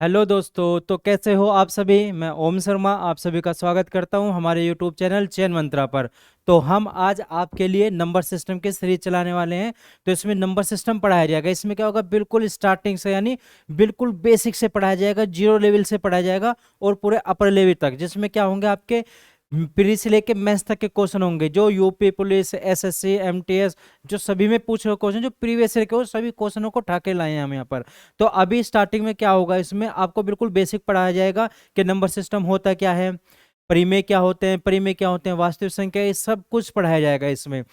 Hello दोस्तों, तो कैसे हो आप सभी। मैं ओम शर्मा आप सभी का स्वागत करता हूं हमारे यूट्यूब चैनल चयन मंत्रा पर। तो हम आज आपके लिए नंबर सिस्टम की सीरीज चलाने वाले हैं। तो इसमें नंबर सिस्टम पढ़ाया जाएगा। इसमें क्या होगा, बिल्कुल स्टार्टिंग से यानी बिल्कुल बेसिक से पढ़ाया जाएगा, जीरो लेवल से पढ़ाया जाएगा और पूरे अपर लेवल तक, जिसमें क्या होंगे आपके प्री से लेके मैथ्स तक के क्वेश्चन होंगे, जो यूपी पुलिस एसएससी एमटीएस जो सभी में पूछ रहे क्वेश्चन, जो प्रीवियस ईयर के वो सभी क्वेश्चनों को ठाके लाए हैं हम यहाँ पर। तो अभी स्टार्टिंग में क्या होगा, इसमें आपको बिल्कुल बेसिक पढ़ाया जाएगा कि नंबर सिस्टम होता क्या है, परिमेय क्या होते हैं, परिमेय क्या होते हैं, वास्तविक संख्या, ये सब कुछ पढ़ाया जाएगा इसमें।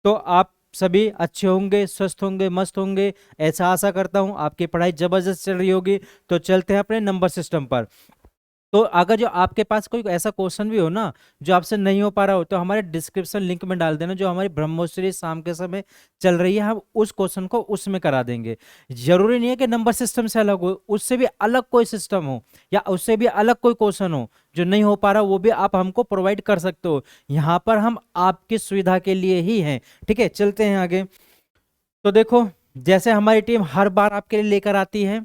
तो आप सभी अच्छे होंगे, स्वस्थ होंगे, मस्त होंगे, ऐसा आशा करता हूं। आपकी पढ़ाई जबरदस्त चल रही होगी। तो चलते हैं अपने नंबर सिस्टम पर। तो अगर जो आपके पास कोई ऐसा क्वेश्चन भी हो ना, जो आपसे नहीं हो पा रहा हो, तो हमारे डिस्क्रिप्शन लिंक में डाल देना। जो हमारी ब्रह्मोत्सरी शाम के समय चल रही है, हम उस क्वेश्चन को उसमें करा देंगे। जरूरी नहीं है कि नंबर सिस्टम से अलग हो, उससे भी अलग कोई सिस्टम हो या उससे भी अलग कोई क्वेश्चन हो जो नहीं हो पा रहा, वो भी आप हमको प्रोवाइड कर सकते हो। यहाँ पर हम आपकी सुविधा के लिए ही हैं। ठीक है, चलते हैं आगे। तो देखो, जैसे हमारी टीम हर बार आपके लिए लेकर आती है,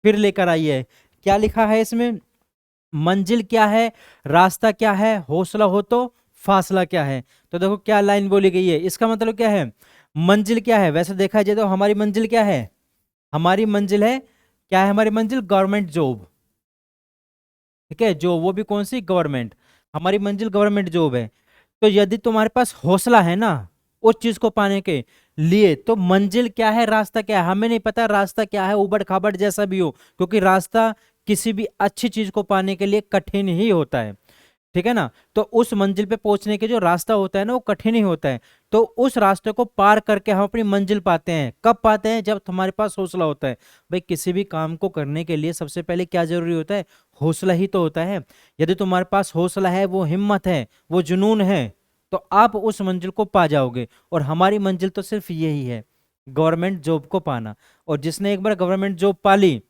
फिर लेकर आई है। क्या लिखा है इसमें, मंजिल क्या है, रास्ता क्या है, हौसला हो तो फासला क्या है। तो देखो क्या लाइन बोली गई है, इसका मतलब क्या है, मंजिल क्या है। वैसे देखा जाए तो हमारी मंजिल क्या है, हमारी मंजिल है, क्या है हमारी मंजिल, गवर्नमेंट जॉब। ठीक है, जो वो भी कौन सी, गवर्नमेंट। हमारी मंजिल गवर्नमेंट जॉब है। तो यदि तुम्हारे पास हौसला है ना उस चीज को पाने के लिए, तो मंजिल क्या है, रास्ता क्या है। हमें नहीं पता रास्ता क्या है, उबड़ खाबड़ जैसा भी हो, क्योंकि रास्ता किसी भी अच्छी चीज को पाने के लिए कठिन ही होता है। ठीक है ना। तो उस मंजिल पे पहुंचने के जो रास्ता होता है ना, वो कठिन ही होता है। तो उस रास्ते को पार करके हम अपनी मंजिल पाते हैं। कब पाते हैं, जब तुम्हारे पास हौसला होता है। भाई किसी भी काम को करने के लिए सबसे पहले क्या जरूरी होता है, हौसला ही तो होता है। यदि तुम्हारे पास हौसला है, वो हिम्मत है, वो जुनून है, तो आप उस मंजिल को पा जाओगे। और हमारी मंजिल तो सिर्फ यही है, गवर्नमेंट जॉब को पाना। और जिसने एक बार गवर्नमेंट जॉब पा ली,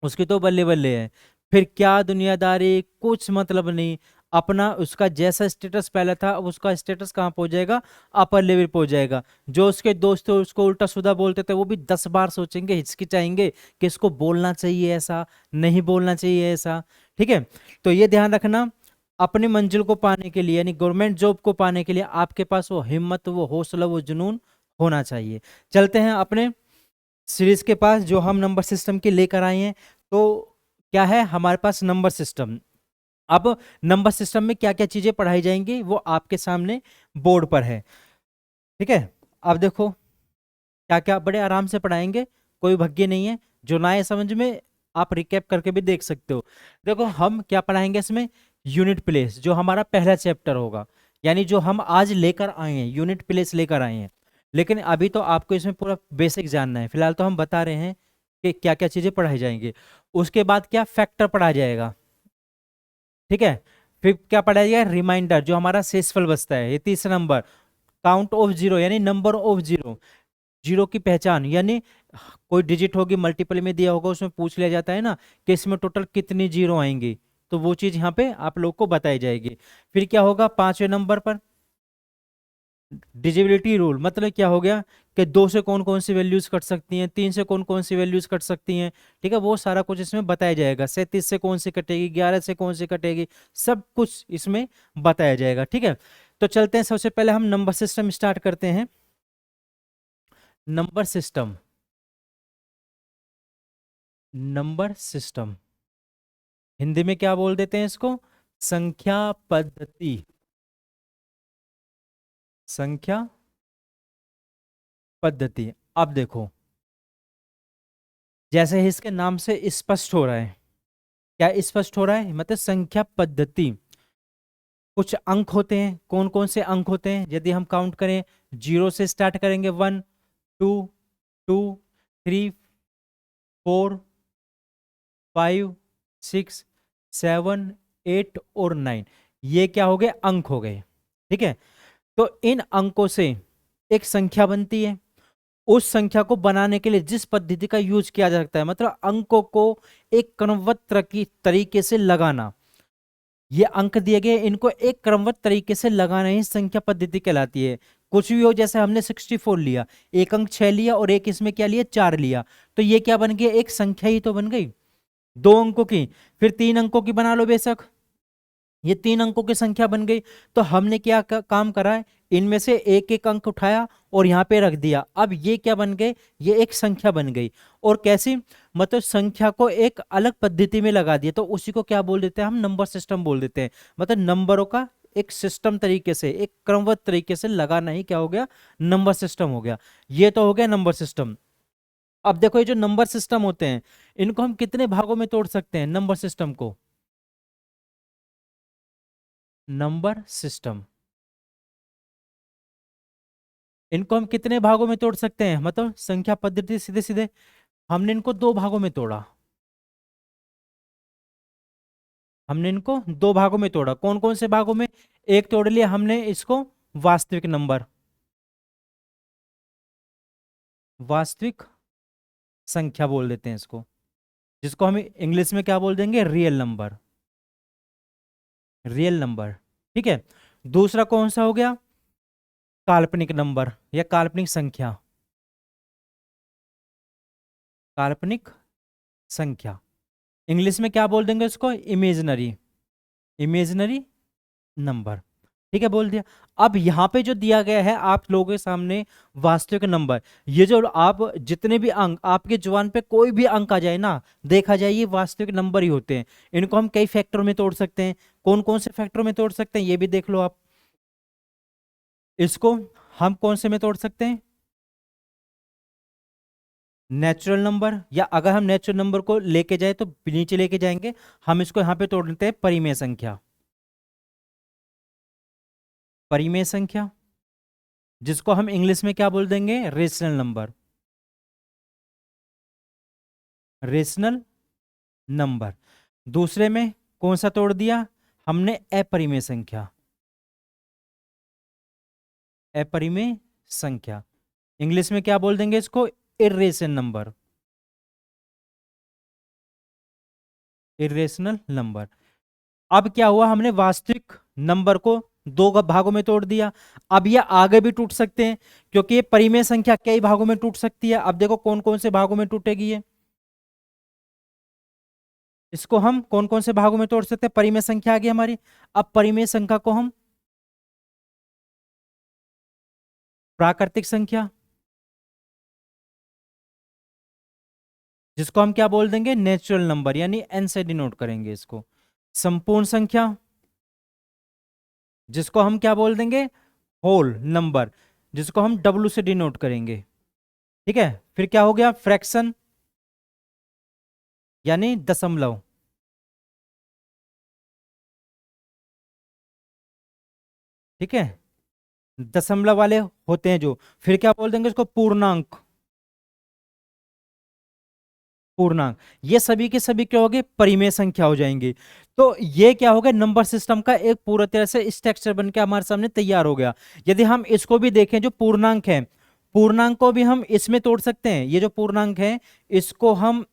उसकी तो बल्ले बल्ले है। फिर क्या दुनियादारी, कुछ मतलब नहीं। अपना उसका जैसा स्टेटस पहले था, अब उसका स्टेटस कहाँ पहुंच जाएगा, अपर लेवल पहुंच जाएगा। जो उसके दोस्त थे उसको उल्टा सुधा बोलते थे, वो भी 10 बार सोचेंगे, हिचकिचाएंगे कि इसको बोलना चाहिए ऐसा, नहीं बोलना चाहिए ऐसा। ठीक है। तो ये ध्यान रखना, अपनी मंजिल को पाने के लिए यानी गवर्नमेंट जॉब को पाने के लिए आपके पास वो हिम्मत, वो हौसला, वो जुनून होना चाहिए। चलते हैं अपने सीरीज के पास, जो हम नंबर सिस्टम की लेकर आए हैं। तो क्या है हमारे पास नंबर सिस्टम। अब नंबर सिस्टम में क्या क्या चीजें पढ़ाई जाएंगी वो आपके सामने बोर्ड पर है। ठीक है। अब देखो क्या क्या बड़े आराम से पढ़ाएंगे, कोई भग्य नहीं है। जो ना है समझ में, आप रिकैप करके भी देख सकते हो। देखो हम क्या पढ़ाएंगे इसमें, यूनिट प्लेस, जो हमारा पहला चैप्टर होगा, यानी जो हम आज लेकर आए हैं, यूनिट प्लेस लेकर आए हैं। लेकिन अभी तो आपको इसमें पूरा बेसिक जानना है, फिलहाल तो हम बता रहे हैं कि क्या क्या चीजें पढ़ाई जाएंगी। उसके बाद क्या, फैक्टर पढ़ा जाएगा। ठीक है। फिर क्या पढ़ाया जाएगा, रिमाइंडर, जो हमारा शेषफल बचता है, ये तीसरा नंबर। काउंट ऑफ जीरो यानी नंबर ऑफ जीरो, जीरो की पहचान, यानी कोई डिजिट होगी, मल्टीपल में दिया होगा, उसमें पूछ लिया जाता है ना कि इसमें टोटल कितनी जीरो आएंगी, तो वो चीज यहाँ पे आप लोग को बताई जाएगी। फिर क्या होगा, 5वें नंबर पर डिजिबिलिटी रूल, मतलब क्या हो गया कि 2 से कौन कौन सी वैल्यूज कट सकती हैं, 3 से कौन कौन सी वैल्यूज कट सकती हैं। ठीक है, वो सारा कुछ इसमें बताया जाएगा। 37 से कौन सी कटेगी, 11 से कौन सी कटेगी, सब कुछ इसमें बताया जाएगा। ठीक है। तो चलते हैं, सबसे पहले हम नंबर सिस्टम स्टार्ट करते हैं। Number system, number system Hindi में क्या बोल देते हैं इसको, संख्या पद्धति, संख्या पद्धति। अब देखो, जैसे ही इसके नाम से स्पष्ट हो रहा है, क्या स्पष्ट हो रहा है, मतलब संख्या पद्धति। कुछ अंक होते हैं, कौन कौन से अंक होते हैं, यदि हम काउंट करें, जीरो से स्टार्ट करेंगे, 1 2 2 3 4 5 6 7 8 और 9, ये क्या हो गए, अंक हो गए। ठीक है। तो इन अंकों से एक संख्या बनती है। उस संख्या को बनाने के लिए जिस पद्धति का यूज किया जा सकता है, मतलब अंकों को एक क्रमवत की तरीके से लगाना, ये अंक दिए गए, इनको एक क्रमवत तरीके से लगाना ही संख्या पद्धति कहलाती है। कुछ भी हो, जैसे हमने 64 लिया, एक अंक 6 लिया और एक इसमें क्या लिया, 4 लिया, तो ये क्या बन गया, एक संख्या ही तो बन गई। 2 अंकों की, फिर 3 अंकों की बना लो बेशक, ये 3 अंकों की संख्या बन गई। तो हमने क्या काम करा है, इनमें से एक एक अंक उठाया और यहाँ पे रख दिया। अब ये क्या बन गए, ये एक संख्या बन गई। और कैसी, मतलब संख्या को एक अलग पद्धति में लगा दिया, तो उसी को क्या बोल देते हैं हम, नंबर सिस्टम बोल देते हैं। मतलब नंबरों का एक सिस्टम तरीके से, एक क्रमबद्ध तरीके से लगाना ही क्या हो गया, नंबर सिस्टम हो गया। ये तो हो गया नंबर सिस्टम। अब देखो ये जो नंबर सिस्टम होते हैं, इनको हम कितने भागों में तोड़ सकते हैं, नंबर सिस्टम को, नंबर सिस्टम, इनको हम कितने भागों में तोड़ सकते हैं, मतलब संख्या पद्धति सीधे सीधे हमने इनको 2 भागों में तोड़ा। हमने इनको 2 भागों में तोड़ा, कौन कौन से भागों में, एक तोड़ लिया हमने इसको वास्तविक नंबर, वास्तविक संख्या बोल देते हैं इसको, जिसको हम इंग्लिश में क्या बोल देंगे, रियल नंबर, रियल नंबर। ठीक है। दूसरा कौन सा हो गया, काल्पनिक नंबर या काल्पनिक संख्या, काल्पनिक संख्या, इंग्लिश में क्या बोल देंगे उसको, इमेजिनरी, इमेजिनरी नंबर। ठीक है, बोल दिया। अब यहाँ पे जो दिया गया है आप लोगों के सामने, वास्तविक नंबर, ये जो आप जितने भी अंक आपके जुबान पे कोई भी अंक आ जाए ना, देखा जाए ये वास्तविक नंबर ही होते हैं। इनको हम कई फैक्टरों में तोड़ सकते हैं, कौन कौन से फैक्टरों में तोड़ सकते हैं ये भी देख लो आप। इसको हम कौन से में तोड़ सकते हैं, नेचुरल नंबर, या अगर हम नेचुरल नंबर को लेके जाए तो नीचे लेके जाएंगे, हम इसको यहाँ पे तोड़ देते हैं परिमेय संख्या, परिमेय संख्या, जिसको हम इंग्लिश में क्या बोल देंगे, रेशनल नंबर, रेशनल नंबर। दूसरे में कौन सा तोड़ दिया हमने, अपरिमेय संख्या, अपरिमेय संख्या, इंग्लिश में क्या बोल देंगे इसको, इर्रेशनल नंबर, इर्रेशनल नंबर। अब क्या हुआ, हमने वास्तविक नंबर को 2 भागों में तोड़ दिया। अब ये आगे भी टूट सकते हैं, क्योंकि ये परिमेय संख्या कई भागों में टूट सकती है। अब देखो कौन कौन से भागों में टूटेगी ये, इसको हम कौन कौन से भागों में तोड़ सकते हैं, परिमेय संख्या आ गई हमारी। अब परिमेय संख्या को हम प्राकृतिक संख्या, जिसको हम क्या बोल देंगे, नेचुरल नंबर, यानी एन से डिनोट करेंगे इसको। संपूर्ण संख्या, जिसको हम क्या बोल देंगे, होल नंबर, जिसको हम डब्ल्यू से डिनोट करेंगे। ठीक है। फिर क्या हो गया, फ्रैक्शन, यानी दशमलव। ठीक है, दशमलव वाले होते हैं जो। फिर क्या बोल देंगे इसको, पूर्णांक, पूर्णांक। ये सभी के सभी क्या हो गए, परिमेय संख्या हो जाएंगे। तो ये क्या हो गया, नंबर सिस्टम का एक पूरा तरह से स्ट्रक्चर बन के हमारे सामने तैयार हो गया। यदि हम इसको भी देखें, जो पूर्णांक है, पूर्णांक को भी हम इसमें तोड़ सकते हैं। ये जो पूर्णांक है, इसको हम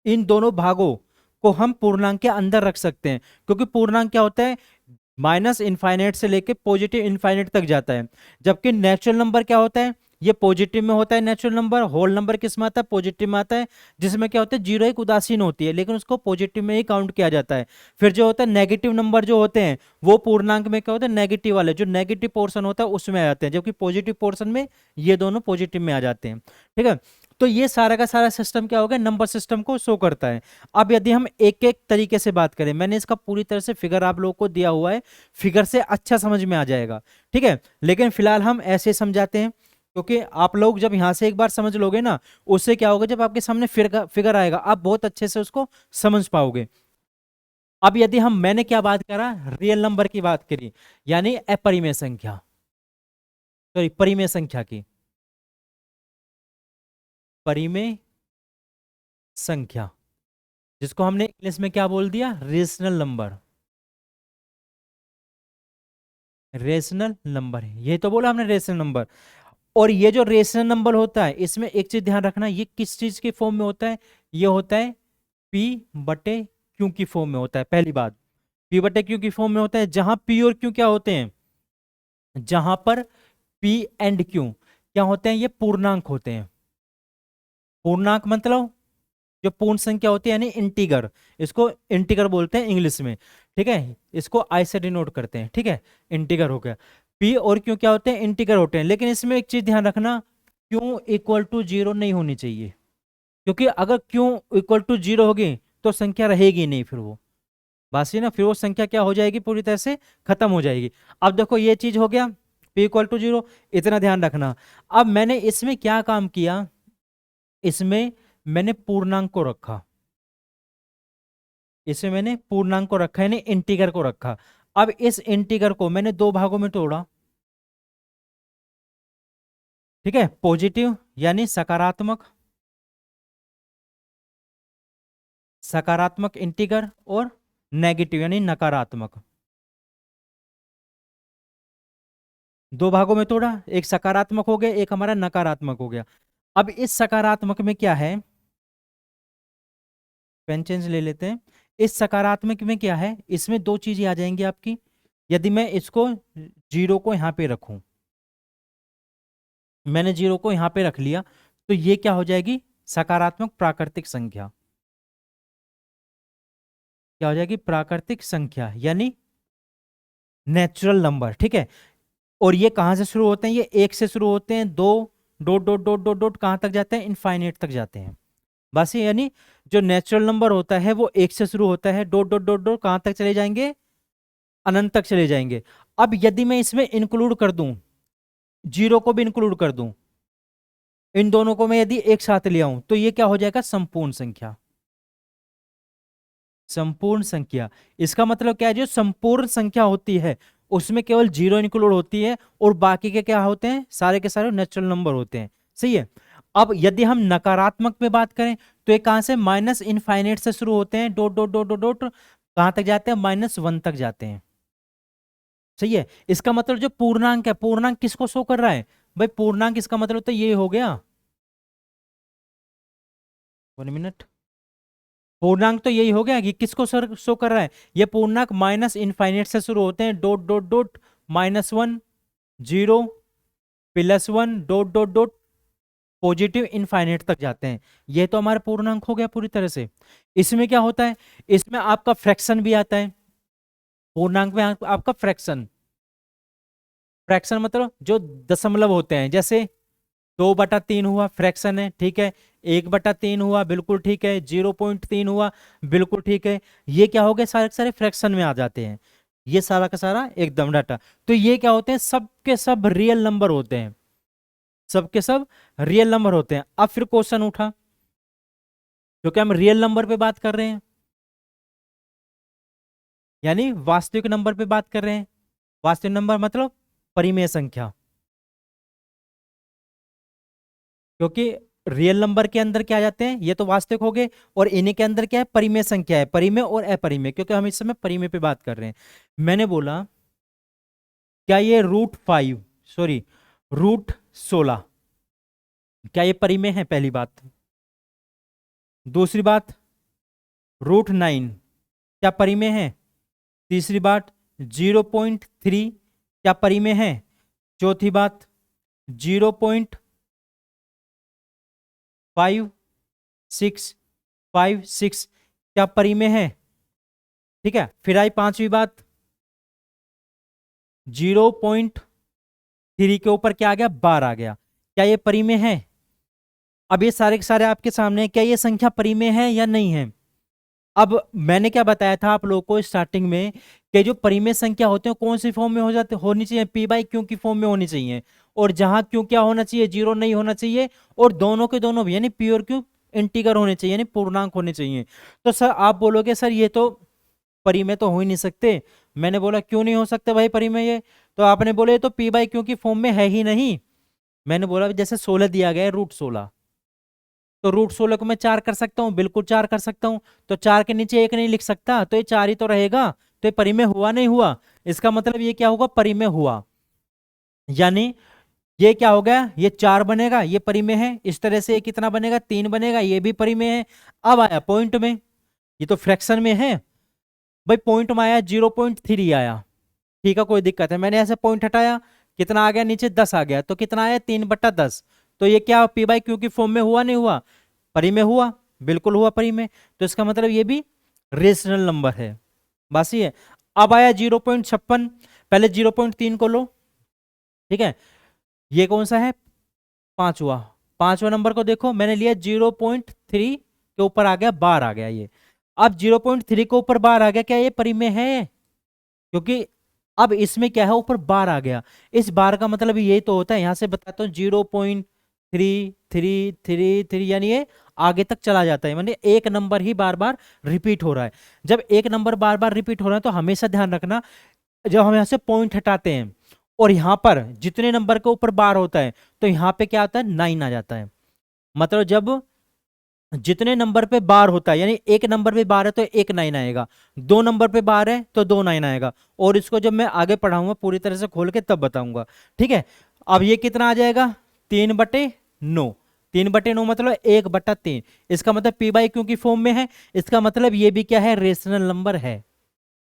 इन दोनों भागों को हम पूर्णांक के अंदर रख सकते हैं, क्योंकि पूर्णांक क्या होता है, माइनस इनफाइनाइट से लेके पॉजिटिव इनफाइनाइट तक जाता है। जबकि नेचुरल नंबर क्या होता है, ये पॉजिटिव में होता है। नेचुरल नंबर, होल नंबर किस में आता है, पॉजिटिव में आता है, जिसमें क्या होता है, जीरो एक उदासीन होती है, लेकिन उसको पॉजिटिव में ही काउंट किया जाता है। फिर जो होता है नेगेटिव नंबर जो होते हैं, वो पूर्णांक में क्या होता है, नेगेटिव वाले, जो नेगेटिव पोर्शन होता है उसमें आ जाते हैं, जबकि पॉजिटिव पोर्शन में ये दोनों पॉजिटिव में आ जाते हैं। ठीक है। तो ये सारा का सारा सिस्टम क्या होगा, नंबर सिस्टम को शो करता है। अब यदि हम एक एक तरीके से बात करें, मैंने इसका पूरी तरह से फिगर आप लोगों को दिया हुआ है, फिगर से अच्छा समझ में आ जाएगा। ठीक है। लेकिन फिलहाल हम ऐसे समझाते हैं, क्योंकि आप लोग जब यहां से एक बार समझ लोगे ना, उससे क्या होगा, जब आपके सामने फिगर फिगर आएगा आप बहुत अच्छे से उसको समझ पाओगे। अब यदि हम, मैंने क्या बात करा, रियल नंबर की बात करी, यानी अपरिमेय संख्या, सॉरी परिमेय संख्या की, परिमेय संख्या, जिसको हमने इंग्लिश में क्या बोल दिया, रेशनल नंबर, रेशनल नंबर है, ये तो बोला हमने रेशनल नंबर। और ये जो रेशनल नंबर होता है, इसमें एक चीज ध्यान रखना, ये किस चीज के फॉर्म में होता है, ये होता है पी बटे क्यू की फॉर्म में होता है। पहली बात, पी बटे क्यू की फॉर्म में होता है, जहां पी और क्यू क्या होते हैं, जहां पर पी एंड क्यू क्या होते हैं, ये पूर्णांक होते हैं। पूर्णांक मतलब जो पूर्ण संख्या होती है यानी इंटीगर, इसको इंटीगर बोलते हैं इंग्लिश में, ठीक है, इसको आई से डिनोट करते हैं, ठीक है, इंटीगर हो गया। पी और क्यू क्या होते हैं, इंटीगर होते हैं, लेकिन इसमें एक चीज ध्यान रखना, क्यू इक्वल टू जीरो नहीं होनी चाहिए, क्योंकि अगर क्यू इक्वल टू जीरो होगी तो संख्या रहेगी नहीं, फिर वो बासी ना, फिर वो संख्या क्या हो जाएगी, पूरी तरह से खत्म हो जाएगी। अब देखो ये चीज हो गया, p इक्वल टू जीरो, इतना ध्यान रखना। अब मैंने इसमें क्या काम किया, इसमें मैंने पूर्णांक को रखा, इसमें मैंने पूर्णांक को रखा यानी इंटीगर को रखा। अब इस इंटीगर को मैंने दो भागों में तोड़ा, ठीक है, पॉजिटिव यानी सकारात्मक, सकारात्मक इंटीगर, और नेगेटिव यानी नकारात्मक, दो भागों में तोड़ा, एक सकारात्मक हो गया, एक हमारा नकारात्मक हो गया। अब इस सकारात्मक में क्या है, पेन चेंज ले लेते हैं, इस सकारात्मक में क्या है, इसमें दो चीजें आ जाएंगी आपकी। यदि मैं इसको जीरो को यहां पे रखूं, मैंने जीरो को यहां पे रख लिया, तो ये क्या हो जाएगी, सकारात्मक प्राकृतिक संख्या, क्या हो जाएगी, प्राकृतिक संख्या यानी नेचुरल नंबर, ठीक है। और ये कहां से शुरू होते हैं, ये एक से शुरू होते हैं, दो, dot dot dot dot dot कहां तक जाते हैं, इनफाइनाइट तक जाते हैं। बस ये यानी जो नेचुरल नंबर होता है वो एक से शुरू होता है, डॉट डॉट डॉट डॉट कहां तक चले जाएंगे, अनंत तक चले जाएंगे। अब यदि मैं इसमें इंक्लूड कर दूं, जीरो को भी इंक्लूड कर दूं, इन दोनों को मैं यदि एक साथ ले आऊं, तो ये क्या हो जाएगा, संपूर्ण संख्या, संपूर्ण संख्या। इसका मतलब क्या है, जो संपूर्ण संख्या होती है उसमें केवल जीरो इंक्लूड होती है, और बाकी के क्या होते हैं, सारे के सारे नेचुरल नंबर होते हैं, सही है। अब यदि हम नकारात्मक में बात करें, तो ये कहां से, माइनस इनफाइनाइट से शुरू होते हैं, dot dot dot dot dot कहां तक जाते हैं, माइनस वन तक जाते हैं, सही है। इसका मतलब जो पूर्णांक है, पूर्णांक किसको शो कर रहा है भाई, पूर्णांक इसका मतलब तो ये हो गया, 1 मिनट, पूर्णांक तो यही हो गया कि किसको सर शो कर रहा है, ये पूर्णांक माइनस इनफाइनाइट से शुरू होते हैं, dot dot dot minus one, zero, plus one, dot dot dot positive infinite तक जाते हैं। ये तो हमारा पूर्णांक हो गया पूरी तरह से। इसमें क्या होता है, इसमें आपका फ्रैक्शन भी आता है, पूर्णांक में आपका फ्रैक्शन, फ्रैक्शन मतलब जो दशमलव होते हैं, जैसे 2/3 हुआ फ्रैक्शन है, ठीक है, 1/3 हुआ बिल्कुल ठीक है, 0.3 हुआ बिल्कुल ठीक है, ये क्या हो गए, सारे के सारे फ्रैक्शन में आ जाते हैं, ये सारा का सारा एकदम डाटा। तो ये क्या होते हैं, सबके सब रियल नंबर होते हैं, सबके सब रियल नंबर होते हैं। अब फिर क्वेश्चन उठा, क्योंकि हम रियल नंबर पे बात कर रहे हैं, यानी वास्तविक नंबर पे बात कर रहे हैं, वास्तविक नंबर मतलब परिमेय संख्या, क्योंकि रियल नंबर के अंदर क्या आ जाते हैं, ये तो वास्तविक हो गए, और इन्हीं के अंदर क्या है, परिमेय संख्या है, परिमेय और अपरिमेय, क्योंकि हम इस समय परिमेय पे बात कर रहे हैं। मैंने बोला क्या ये √5, सॉरी √16, क्या ये परिमेय है, पहली बात। दूसरी बात, √9 क्या परिमेय है। तीसरी बात, 0.3 क्या परिमेय है। चौथी बात, 0.5656 क्या परिमेय है, ठीक है। फिर आई पांचवी बात, 0.3 के ऊपर क्या आ गया, बार आ गया, क्या ये परिमेय है। अब ये सारे के सारे आपके सामने हैं, क्या ये संख्या परिमेय है या नहीं है। अब मैंने क्या बताया था आप लोगों को स्टार्टिंग में, कि जो परिमेय संख्या होते हैं कौन सी फॉर्म में हो जाते होनी चाहिए, p/q की फॉर्म में होनी चाहिए, और जहां क्यू क्या होना चाहिए, जीरो नहीं होना चाहिए, और दोनों के दोनों भी यानी p और q इंटीगर होने चाहिए, यानी पूर्णांक होने चाहिए। तो सर आप बोलोगे सर ये तो परिमेय तो हो ही नहीं सकते। मैंने बोला क्यों नहीं हो सकते भाई परिमेय ये, तो आपने बोले ये तो p/q की फॉर्म में है ही नहीं। मैंने बोला जैसे 16 दिया गया है, √16, तो √16 को मैं 4 कर सकता हूँ, बिल्कुल 4 कर सकता हूँ, तो 4 के नीचे 1 नहीं लिख सकता, तो ये 4 ही तो रहेगा, तो ये परिमेय हुआ नहीं हुआ। इसका मतलब ये क्या होगा, परिमेय हुआ, यानी ये क्या हो गया, ये 4 बनेगा, ये परिमेय है। इस तरह से ये कितना बनेगा, 3 बनेगा, ये भी परिमेय है। अब आया पॉइंट में, ये तो फ्रैक्शन में है भाई, पॉइंट में आया 0.3 आया, ठीक है, कोई दिक्कत है। मैंने ऐसे पॉइंट हटाया, कितना आ गया नीचे, 10 आ गया, तो कितना आया, 3/10। तो ये क्या p/q की फॉर्म में हुआ नहीं हुआ, परिमेय हुआ। बिल्कुल हुआ परिमेय, तो इसका मतलब ये भी रेशनल नंबर है। बस ये। अब आया 0.56, पहले 0.3 को लो, ठीक है, ये कौन सा है, पांचवा, पांचवा नंबर को देखो, मैंने लिया 0.3 के ऊपर आ गया बार आ गया ये। अब 0.3 के ऊपर बार आ गया, क्या ये परिमेय है? क्योंकि अब इसमें क्या है, ऊपर बार आ गया, इस बार का मतलब यही तो होता है, यहां से बताता हूँ 0.3333, यानी ये आगे तक चला जाता है, माने एक नंबर ही बार बार रिपीट हो रहा है। जब एक नंबर बार बार रिपीट हो रहा है तो हमेशा ध्यान रखना, जब हम यहाँ से पॉइंट हटाते हैं और यहाँ पर जितने नंबर के ऊपर बार होता है तो यहाँ पे क्या आता है, 9 आ जाता है। मतलब जब जितने नंबर पे बार होता है, यानी एक नंबर पे बार है तो एक 9 आएगा, दो नंबर पे बार है तो दो 9 आएगा, और इसको जब मैं आगे पढ़ाऊंगा पूरी तरह से खोल के तब बताऊंगा, ठीक है। अब ये कितना आ जाएगा, 3/9, 3/9 मतलब 1/3, इसका मतलब पी बाई क्यू की फॉर्म में है, इसका मतलब ये भी क्या है, रेशनल नंबर है।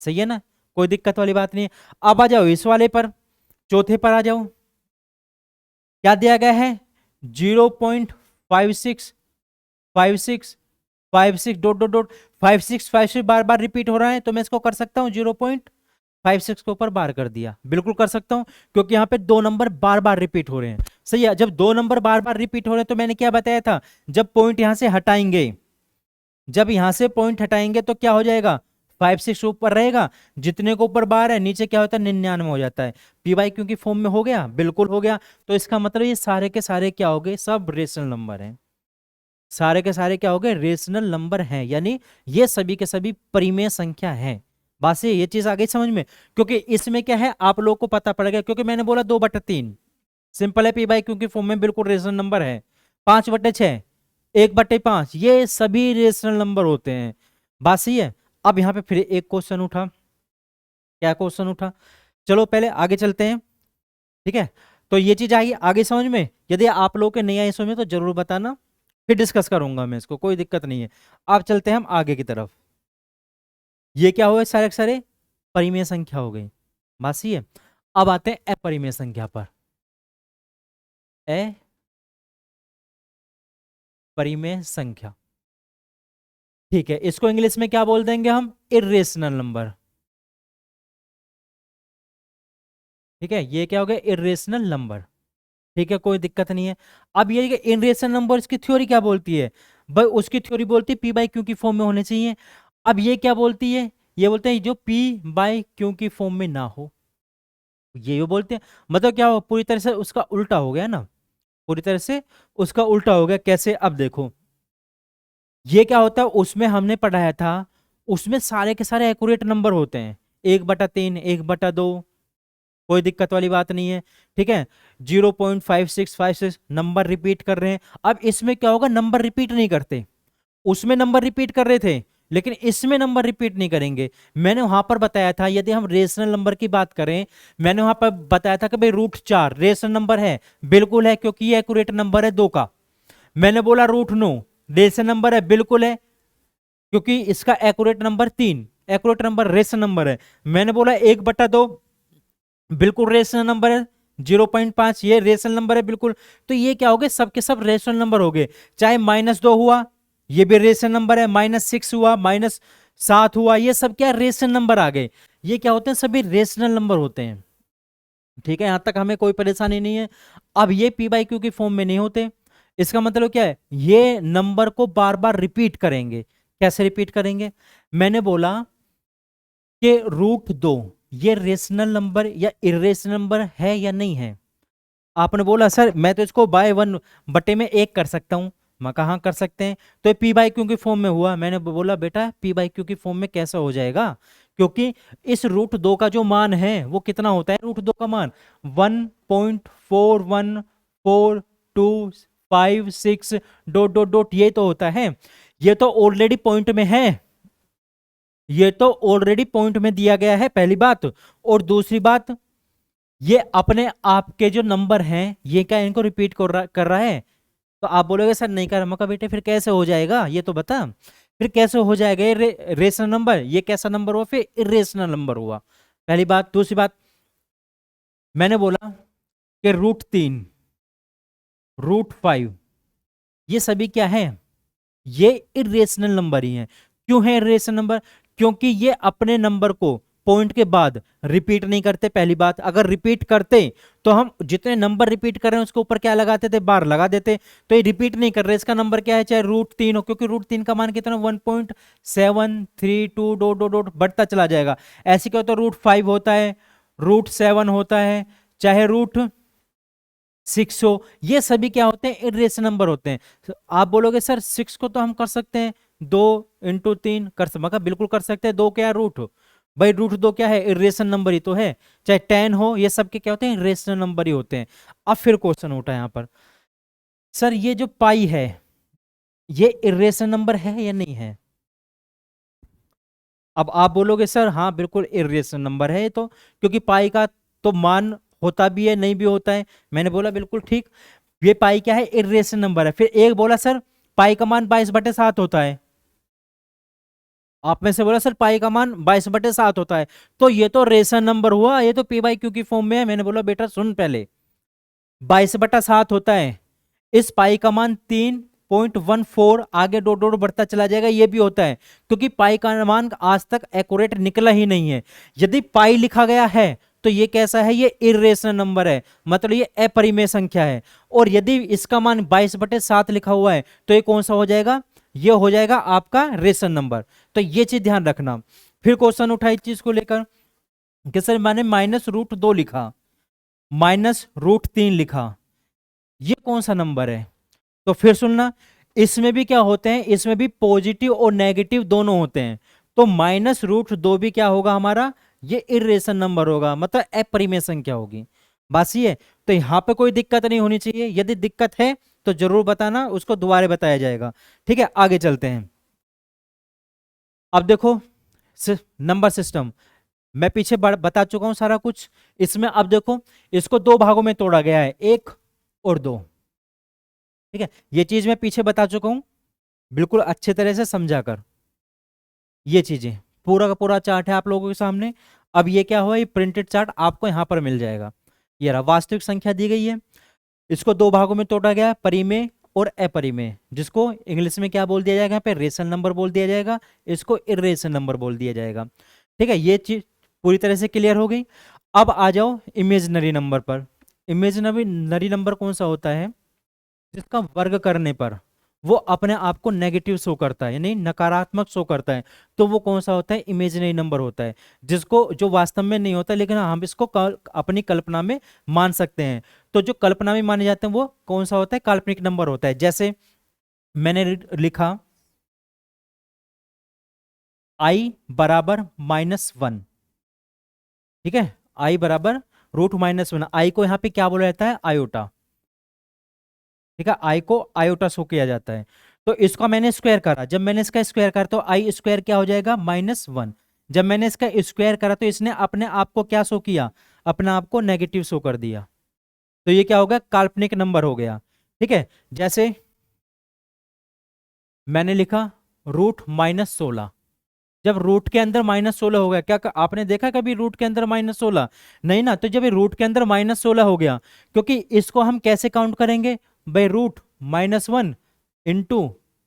सही है ना, कोई दिक्कत वाली बात नहीं है। अब आ जाओ इस वाले पर, चौथे पर आ जाओ, क्या दिया गया है, 0.565656 डॉट डॉट डॉट 5656 बार बार रिपीट हो रहा है, तो मैं इसको कर सकता हूँ 0.56 के ऊपर बार कर दिया, बिल्कुल कर सकता हूँ, क्योंकि यहाँ पे दो नंबर बार बार रिपीट हो रहे हैं। सही है, जब दो नंबर बार बार रिपीट हो रहे हैं तो मैंने क्या बताया था, जब पॉइंट यहां से हटाएंगे, जब यहां से पॉइंट हटाएंगे तो क्या हो जाएगा, 56 ऊपर रहेगा, जितने को ऊपर बार है नीचे क्या होता है, 99 हो जाता है। पी वाई क्यू की फॉर्म में हो गया, बिल्कुल हो गया। तो इसका मतलब ये सारे के सारे क्या हो गए, सब रेशनल नंबर हैं, सारे के सारे क्या हो गए, रेशनल नंबर हैं, यानी ये सभी के सभी परिमेय संख्या हैं। बात से ये चीज आ गई समझ में, क्योंकि इसमें क्या है आप लोग को पता पड़ गया, क्योंकि मैंने बोला 2/3 सिंपल है, पी बाई क्यू की फॉर्म में बिल्कुल रेशनल नंबर है। 5/6, 1/5, ये सभी रेशनल नंबर होते हैं। बात सही है। अब यहाँ पे फिर एक क्वेश्चन उठा, क्या क्वेश्चन उठा, चलो पहले आगे चलते हैं, ठीक है। तो ये चीज आई आगे समझ में, यदि आप लोग के नहीं आई समझ में तो जरूर बताना, फिर डिस्कस करूंगा मैं इसको, कोई दिक्कत नहीं है। अब चलते हैं हम आगे की तरफ, ये क्या हुआ, सारे के सारे परिमेय संख्या हो गई, बात सही है। अब आते हैं अपरिमेय संख्या पर, अपरिमेय संख्या, ठीक है, इसको इंग्लिश में क्या बोल देंगे हम, इर्रेशनल नंबर, ठीक है, ये क्या हो गया, इर्रेशनल नंबर, ठीक है, कोई दिक्कत नहीं है। अब ये इर्रेशनल नंबर्स की थ्योरी क्या बोलती है, भाई उसकी थ्योरी बोलती है पी बाई क्यू की फॉर्म में होने चाहिए। अब ये क्या बोलती है, ये बोलते हैं जो पी बाई क्यू की फॉर्म में ना हो, ये बोलते हैं, मतलब क्या हो, पूरी तरह से उसका उल्टा हो गया ना, पूरी तरह से उसका उल्टा हो गया, कैसे, अब देखो ये क्या होता है, उसमें हमने पढ़ाया था, उसमें सारे के सारे एक्यूरेट नंबर होते हैं, 1/3, 1/2, कोई दिक्कत वाली बात नहीं है, ठीक है। 0.5656 नंबर रिपीट कर रहे हैं। अब इसमें क्या होगा, नंबर रिपीट नहीं करते, उसमें नंबर रिपीट कर रहे थे लेकिन इसमें नंबर रिपीट नहीं करेंगे। मैंने वहां पर बताया था, यदि हम रेशनल नंबर की बात करें, मैंने वहां पर बताया था कि भाई √4 रेशनल नंबर है, बिल्कुल है, क्योंकि ये एक्यूरेट नंबर है 2 का। मैंने बोला √9 रेशनल नंबर है, बिल्कुल है, क्योंकि इसका accurate number 3 accurate number rational number है। मैंने बोला 1/2 बिल्कुल रेशनल नंबर है, 0.5 ये रेशनल नंबर है बिल्कुल। तो ये क्या हो गए, सबके सब रेशनल नंबर हो गए, चाहे -2 हुआ ये भी रेशनल नंबर है, -6 हुआ, -7 हुआ, ये सब क्या रेशनल नंबर आ गए, ये क्या होते हैं, सभी रेशनल नंबर होते हैं, ठीक है, यहां तक हमें कोई परेशानी नहीं है। अब ये पी बाई क्यू की फॉर्म में नहीं होते, इसका मतलब क्या है, ये नंबर को बार बार रिपीट करेंगे। कैसे रिपीट करेंगे, मैंने बोला कि √2 ये रेशनल नंबर या इरेशनल नंबर है या नहीं है। आपने बोला सर मैं तो इसको बाय 1/1 कर सकता हूँ, मैं कहाँ कर सकते हैं, तो ये पी बाई क्यू की फॉर्म में हुआ। मैंने बोला बेटा पी बाई क्यू की फॉर्म में कैसे हो जाएगा, क्योंकि इस √2 का जो मान है वो कितना होता है, √2 का मान 1.41425 डॉट डॉट डॉट ये तो होता है, ये तो ऑलरेडी पॉइंट में है, ये तो ऑलरेडी पॉइंट में दिया गया है, पहली बात। और दूसरी बात, ये अपने आप के जो नंबर हैं ये क्या इनको रिपीट कर रहा है। तो आप बोलोगे सर नहीं कर रहा, मौका बेटे फिर कैसे हो जाएगा ये तो बता, फिर कैसे हो जाएगा ये रेशनल नंबर, ये कैसा नंबर हुआ, फिर इरेशनल नंबर हुआ, पहली बात। दूसरी बात, मैंने बोला कि √3 √5 ये सभी क्या है, ये इरेशनल नंबर ही है। क्यों है इरेशनल नंबर? क्योंकि ये अपने नंबर को पॉइंट के बाद रिपीट नहीं करते। पहली बात, अगर रिपीट करते तो हम जितने नंबर रिपीट कर रहे हैं उसके ऊपर क्या लगाते थे, बार लगा देते। तो ये रिपीट नहीं कर रहे, इसका नंबर क्या है, चाहे √3 हो, क्योंकि √3 का मान कितना, 1.732 डॉट डॉट डॉट बढ़ता चला जाएगा। ऐसे क्या होता है, √5 होता है, √7 होता है, चाहे √6 हो, ये सभी क्या होते हैं, इरेशनल नंबर होते हैं। तो आप बोलोगे सर 6 को तो हम कर सकते हैं 2 × 3 कर सकते, मगर बिल्कुल कर सकते हैं। 2 क्या है, रूट। भाई √2 क्या है, इरेशनल नंबर ही तो है। चाहे 10 हो, ये सब के क्या होते हैं, इरेशनल नंबर ही होते हैं। अब फिर क्वेश्चन उठा यहाँ पर, सर ये जो पाई है ये इरेशनल नंबर है या नहीं है? अब आप बोलोगे सर हाँ बिल्कुल इरेशनल नंबर है ये तो, क्योंकि पाई का तो मान होता भी है नहीं भी होता है। मैंने बोला बिल्कुल ठीक, ये पाई क्या है, इरेशनल नंबर है। फिर एक बोला सर पाई का मान 22/7 होता है। आप में से बोला सर पाई का मान 22/7 होता है, तो ये तो रेशनल नंबर हुआ, ये तो p/q की फॉर्म में है। मैंने बोला बेटा सुन, पहले 22/7 होता है, इस पाई का मान 3.14, आगे डॉट डॉट बढ़ता चला जाएगा, ये भी होता है, क्योंकि पाई का मान आज तक एक्यूरेट निकला ही नहीं है। यदि पाई लिखा गया है तो ये कैसा है, ये इरेशनल नंबर है, मतलब ये अपरिमेय संख्या है। और यदि इसका मान 22/7 लिखा हुआ है तो ये कौन सा हो जाएगा, ये हो जाएगा आपका रेशनल नंबर। तो ये चीज ध्यान रखना। फिर क्वेश्चन उठा इस चीज को लेकर कि सर मैंने -√2 लिखा, -√3 लिखा, ये कौन सा नंबर है? तो फिर सुनना, इसमें भी क्या होते हैं, इसमें भी पॉजिटिव और नेगेटिव दोनों होते हैं। तो -√2 भी क्या होगा हमारा, ये इरेशनल नंबर होगा, मतलब अपरिमेय संख्या होगी। बस ये, तो यहां पे कोई दिक्कत नहीं होनी चाहिए। यदि दिक्कत है तो जरूर बताना, उसको दोबारा बताया जाएगा। ठीक है, आगे चलते हैं। अब देखो नंबर सिस्टम मैं पीछे बता चुका हूं सारा कुछ। इसमें अब देखो, इसको दो भागों में तोड़ा गया है, 1 और 2। ठीक है, ये चीज मैं पीछे बता चुका हूं, बिल्कुल अच्छे तरह से समझा कर। ये चीजें पूरा का पूरा चार्ट है आप लोगों के सामने। अब ये क्या हुआ, ये प्रिंटेड चार्ट आपको यहां पर मिल जाएगा। ये रहा, वास्तविक संख्या दी गई है, इसको दो भागों में तोड़ा गया है, परिमेय और अपरिमेय, जिसको इंग्लिश में क्या बोल दिया जाएगा, यहाँ पे रेशनल नंबर बोल दिया जाएगा, इसको इरेशनल नंबर बोल दिया जाएगा। ठीक है, ये चीज पूरी तरह से क्लियर हो गई। अब आ जाओ इमेजिनरी नंबर पर। इमेजिनरी नंबर कौन सा होता है, जिसका वर्ग करने पर वो अपने आप को नेगेटिव शो करता है, यानी नकारात्मक शो करता है, तो वो कौन सा होता है, इमेजिनरी नंबर होता है। जिसको, जो वास्तव में नहीं होता लेकिन हम इसको अपनी कल्पना में मान सकते हैं। तो जो कल्पना में माने जाते हैं वो कौन सा होता है, काल्पनिक नंबर होता है। जैसे मैंने लिखा i बराबर -1। ठीक है, i बराबर √-1, आई को यहाँ पे क्या बोला जाता है, आयोटा। ठीक है, आई को आयोटा शो किया जाता है। तो इसका मैंने स्क्वायर करा, जब मैंने इसका स्क्वायर करा तो आई स्क्वायर क्या हो जाएगा, -1। जब मैंने इसका स्क्वायर करा तो इसने अपने आप को क्या शो किया, अपने आप को नेगेटिव शो कर दिया। तो ये क्या हो गया, काल्पनिक नंबर हो गया। ठीक है, जैसे मैंने लिखा √-16। जब रूट के अंदर -16 हो गया, क्या आपने देखा कभी रूट के अंदर -16? नहीं ना। तो जब ये रूट के अंदर -16 हो गया, क्योंकि इसको हम कैसे काउंट करेंगे भाई, √-1 इंटू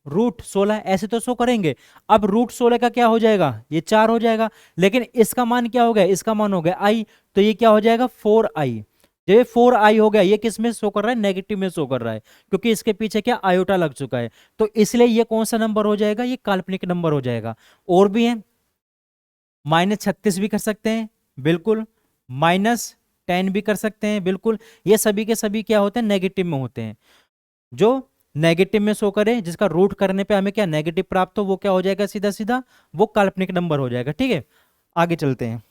√16 ऐसे तो शो करेंगे। अब √16 का क्या हो जाएगा, ये 4 हो जाएगा। लेकिन इसका मान क्या हो गया, इसका मान हो गया i, तो ये क्या हो जाएगा 4i। जब ये 4i हो गया, ये किस में शो कर रहा है, नेगेटिव में शो कर रहा है, क्योंकि इसके पीछे क्या आयोटा लग चुका है। तो इसलिए ये कौन सा नंबर हो जाएगा, ये काल्पनिक नंबर हो जाएगा। और भी है, -36 भी कर सकते हैं बिल्कुल, -10 भी कर सकते हैं बिल्कुल। ये सभी के सभी क्या होते हैं, नेगेटिव में होते हैं। जो नेगेटिव में शो करे, जिसका रूट करने पे हमें क्या नेगेटिव प्राप्त हो, वो क्या हो जाएगा, सीधा सीधा वो काल्पनिक नंबर हो जाएगा। ठीक है, आगे चलते हैं।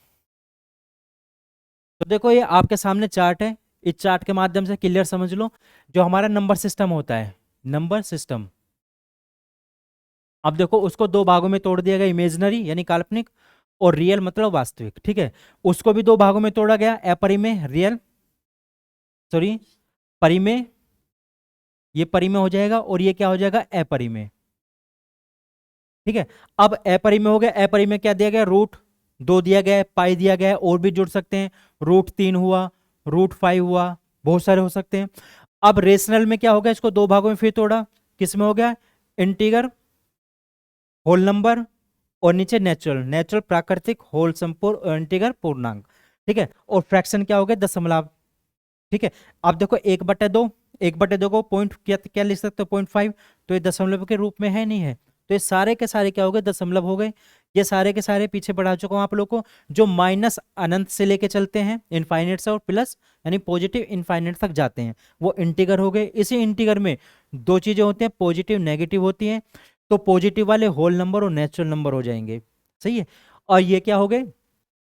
तो देखो ये आपके सामने चार्ट है, इस चार्ट के माध्यम से क्लियर समझ लो जो हमारा नंबर सिस्टम होता है, नंबर सिस्टम। अब देखो उसको दो भागों में तोड़ दिया गया, इमेजिनरी यानी काल्पनिक, और रियल मतलब वास्तविक। ठीक है, उसको भी दो भागों में तोड़ा गया, अपरिमेय रियल, सॉरी परिमेय, ये परिमेय हो जाएगा, और ये क्या हो जाएगा, अपरिमेय। ठीक है, अब अपरिमेय हो गया, अपरिमेय क्या दिया गया, √2 दिया गया है, पाई दिया गया है, और भी जुड़ सकते हैं, √3 हुआ, √5 हुआ, बहुत सारे हो सकते हैं। अब रेशनल में क्या हो गया, इसको दो भागों में फिर तोड़ा, किस में हो गया, इंटीगर होल नंबर, और नीचे नेचुरल, नेचुरल प्राकृतिक, होल संपूर्ण और इंटीगर पूर्णांक। ठीक है, और फ्रैक्शन क्या हो गया, दशमलव। ठीक है, अब देखो 1/2, 1/2 को पॉइंट क्या क्या लिख सकते हो, 0.5, तो ये दशमलव के रूप में है, नहीं है, तो ये सारे के सारे क्या हो गए, दशमलव हो गए। ये सारे के सारे पीछे बढ़ा चुका हूं आप लोग को, जो माइनस अनंत से लेके चलते हैं इनफाइनेट से, और प्लस यानी पॉजिटिव इनफाइनेट तक जाते हैं, वो इंटीगर हो गए। इसी इंटीगर में दो चीजें होती हैं, पॉजिटिव नेगेटिव होती हैं, तो पॉजिटिव वाले होल नंबर और नेचुरल नंबर हो जाएंगे। सही है, और ये क्या हो गए,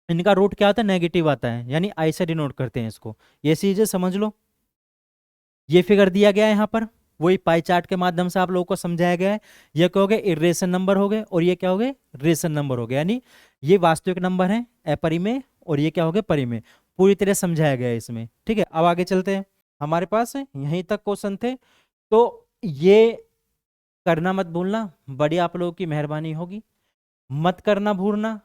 इनका रूट क्या आता है, नेगेटिव आता है, यानी आई से डिनोट करते हैं इसको, ये चीजें समझ लो। ये फिगर दिया गया है यहाँ पर, वही पाई चार्ट के माध्यम से आप लोगों को समझाया गया है। ये क्या हो गए, इरेशन नंबर हो गए, और ये क्या हो गए, रेशन नंबर हो गए, यानी ये वास्तविक नंबर है अपरिमेय, और ये क्या हो गए, परिमेय। पूरी तरह समझाया गया है इसमें। ठीक है, अब आगे चलते हैं, हमारे पास यहीं तक क्वेश्चन थे, तो ये करना मत भूलना, बड़ी आप लोगों की मेहरबानी होगी, मत करना भूलना,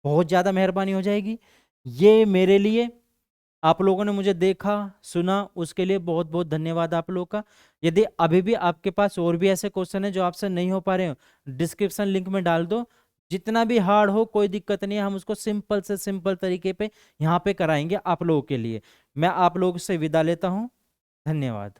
बहुत ज़्यादा मेहरबानी हो जाएगी। ये मेरे लिए, आप लोगों ने मुझे देखा सुना, उसके लिए बहुत बहुत धन्यवाद आप लोगों का। यदि अभी भी आपके पास और भी ऐसे क्वेश्चन है जो आपसे नहीं हो पा रहे हो, डिस्क्रिप्शन लिंक में डाल दो, जितना भी हार्ड हो कोई दिक्कत नहीं है, हम उसको सिंपल से सिंपल तरीके पे यहाँ पे कराएंगे आप लोगों के लिए। मैं आप लोगों से विदा लेता हूँ, धन्यवाद।